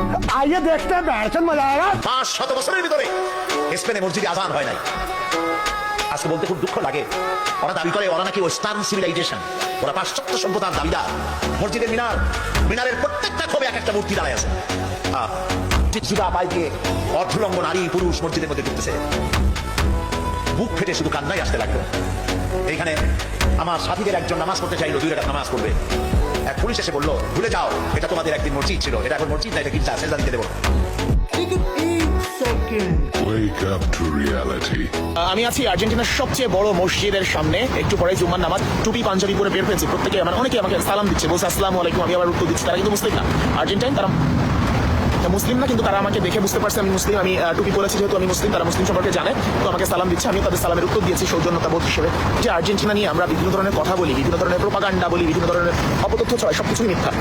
आइए देखते हैं बैठन मजा आएगा। 500 বছরের ভিতরে স্পেনে মসজিদে আজান হয় নাই। আজকে বলতে খুব দুঃখ লাগে, ওরা দাবি করে ওরা নাকি ওয়েস্টার্ন সিভিলাইজেশন, ওরা পাশ্চাত্য সভ্যতার দাবিদার। মসজিদের মিনারের প্রত্যেকটা খোপে এক একটা মূর্তি দাঁড়ায় আছে। জুতা পায়ে দিয়ে অর্ধলঙ্গ নারী পুরুষ মসজিদের মধ্যে ঢুকতেছে। বুক ফেটে শুধু কান্নাই আসতে লাগলো। এইখানে আমার সাথীদের একজন নামাজ পড়তে চাইলো, 2 রাকাত নামাজ পড়বে। এক পুলিশ এসে বললো, ভুলে যাও, এটা তোমাদের একদিন মসজিদ ছিল, এটা এখন মসজিদ না, এটা গির্জা, সেজদা দিতে দেবো। Wake up to reality. আমি আছি আর্জেন্টিনার সবচেয়ে বড় মসজিদের সামনে। একটু পরে জুম্মার নামাজ, টুপি পাঞ্জাবি পরে বের হয়েছে প্রত্যেকে, মানে অনেকে আমাকে সালাম দিচ্ছে, বলছে আসসালামু আলাইকুম, আমি আবার উত্তর দিচ্ছি। তারা কিন্তু মুসলিম না, আর্জেন্টাইন, তারা মুসলিম না, কিন্তু তারা আমাকে দেখে বুঝতে পারছে আমি মুসলিম। আমি টুপি পরেছি যেহেতু আমি মুসলিম, তারা মুসলিম সম্পর্কে জানে, তো আমাকে সালাম দিচ্ছে। আমি তাদের সালামের উত্তর দিয়েছি সৌজন্যতা বোধ হিসেবে। যে আর্জেন্টিনা নিয়ে আমরা বিভিন্ন ধরনের কথা বলি, বিভিন্ন ধরনের প্রোপাগান্ডা বলি, বিভিন্ন ধরনের অপতথ্য ছড়াই, সবকিছুই মিথ্যা।